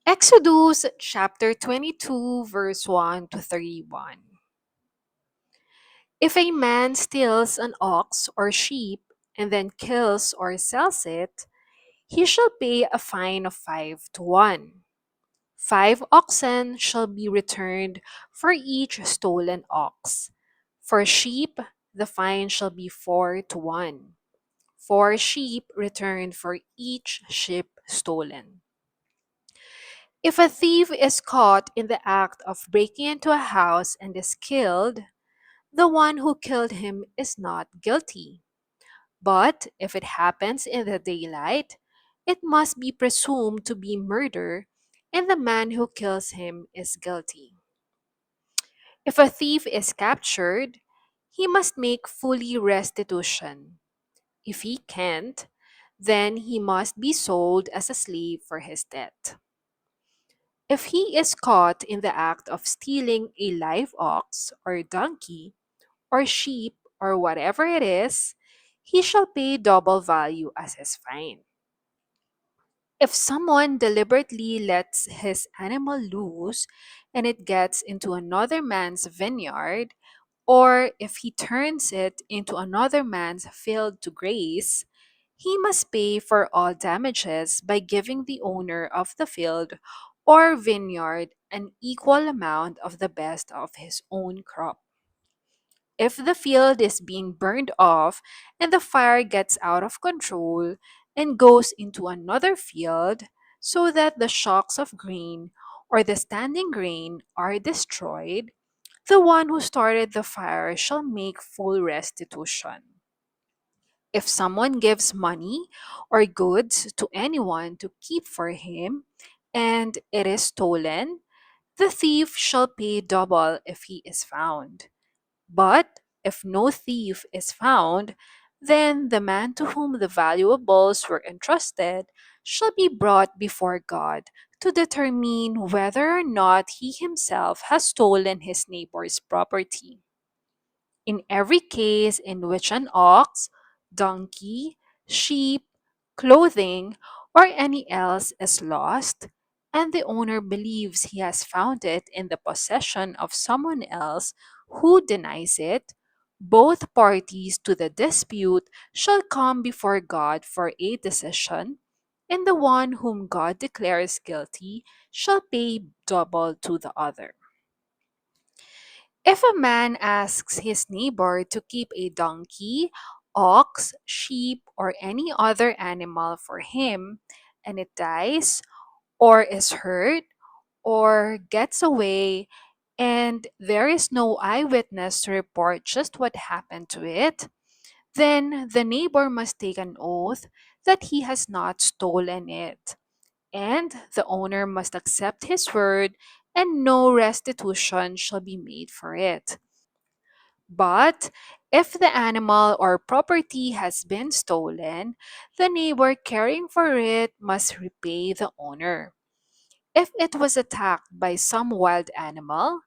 Exodus chapter 22, verse 1 to 31. If a man steals an ox or sheep and then kills or sells it, he shall pay a fine of 5 to 1. 5 oxen shall be returned for each stolen ox. For sheep, the fine shall be 4 to 1. 4 sheep returned for each sheep stolen. If a thief is caught in the act of breaking into a house and is killed, the one who killed him is not guilty. But if it happens in the daylight, it must be presumed to be murder, and the man who kills him is guilty. If a thief is captured, he must make fully restitution. If he can't, then he must be sold as a slave for his debt. If he is caught in the act of stealing a live ox or donkey or sheep or whatever it is, he shall pay double value as his fine. If someone deliberately lets his animal loose and it gets into another man's vineyard, or if he turns it into another man's field to graze, he must pay for all damages by giving the owner of the field or vineyard an equal amount of the best of his own crop. If the field is being burned off and the fire gets out of control and goes into another field, so that the shocks of grain or the standing grain are destroyed, the one who started the fire shall make full restitution. If someone gives money or goods to anyone to keep for him, and it is stolen, the thief shall pay double if he is found. But if no thief is found, then the man to whom the valuables were entrusted shall be brought before God to determine whether or not he himself has stolen his neighbor's property. In every case in which an ox, donkey, sheep, clothing, or any else is lost, and the owner believes he has found it in the possession of someone else who denies it, both parties to the dispute shall come before God for a decision, and the one whom God declares guilty shall pay double to the other. If a man asks his neighbor to keep a donkey, ox, sheep, or any other animal for him, and it dies, or is hurt, or gets away, and there is no eyewitness to report just what happened to it, then the neighbor must take an oath that he has not stolen it, and the owner must accept his word, and no restitution shall be made for it. But if the animal or property has been stolen, the neighbor caring for it must repay the owner. If it was attacked by some wild animal,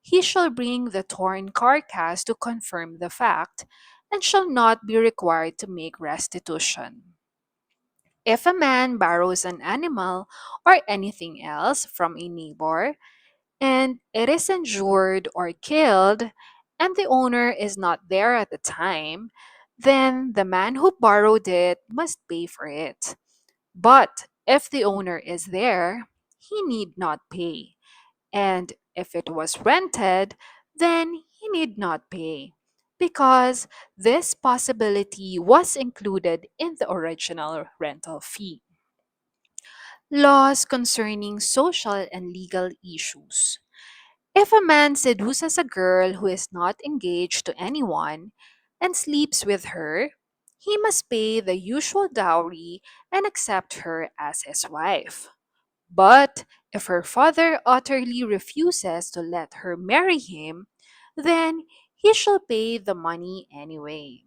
he shall bring the torn carcass to confirm the fact and shall not be required to make restitution. If a man borrows an animal or anything else from a neighbor, and it is injured or killed, and the owner is not there at the time, then the man who borrowed it must pay for it. But if the owner is there, he need not pay. And if it was rented, then he need not pay, because this possibility was included in the original rental fee. Laws concerning social and legal issues. If a man seduces a girl who is not engaged to anyone and sleeps with her, he must pay the usual dowry and accept her as his wife. But if her father utterly refuses to let her marry him, then he shall pay the money anyway.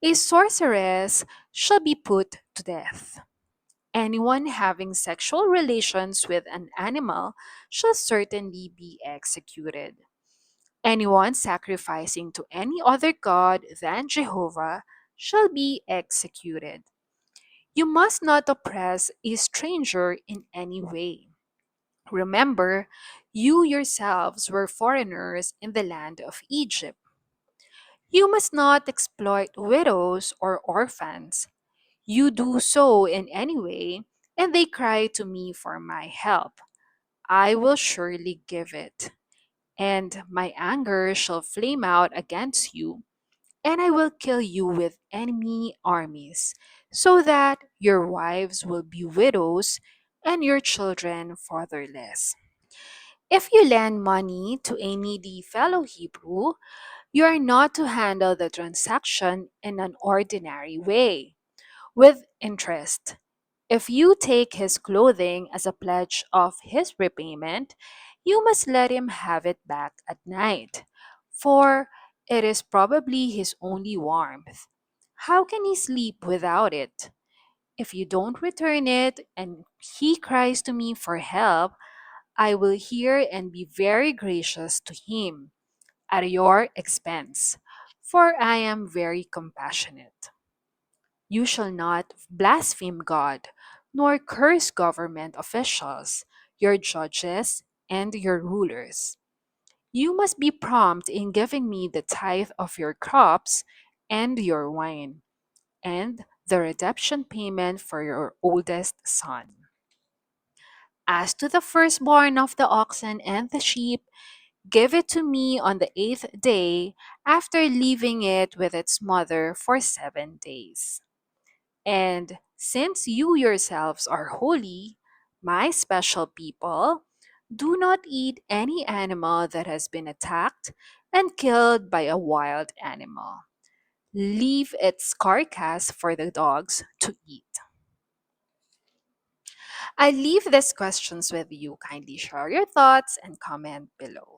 A sorceress shall be put to death. Anyone having sexual relations with an animal shall certainly be executed. Anyone sacrificing to any other god than Jehovah shall be executed. You must not oppress a stranger in any way. Remember, you yourselves were foreigners in the land of Egypt. You must not exploit widows or orphans. You do so in any way, and they cry to me for my help. I will surely give it, and my anger shall flame out against you, and I will kill you with enemy armies, so that your wives will be widows and your children fatherless. If you lend money to a needy fellow Hebrew, you are not to handle the transaction in an ordinary way, with interest. If you take his clothing as a pledge of his repayment, you must let him have it back at night, for it is probably his only warmth. How can he sleep without it? If you don't return it and he cries to me for help, I will hear and be very gracious to him at your expense, for I am very compassionate. You shall not blaspheme God, nor curse government officials, your judges, and your rulers. You must be prompt in giving me the tithe of your crops and your wine, and the redemption payment for your oldest son. As to the firstborn of the oxen and the sheep, give it to me on the eighth day after leaving it with its mother for 7 days. And since you yourselves are holy, my special people, do not eat any animal that has been attacked and killed by a wild animal. Leave its carcass for the dogs to eat. I leave these questions with you. Kindly share your thoughts and comment below.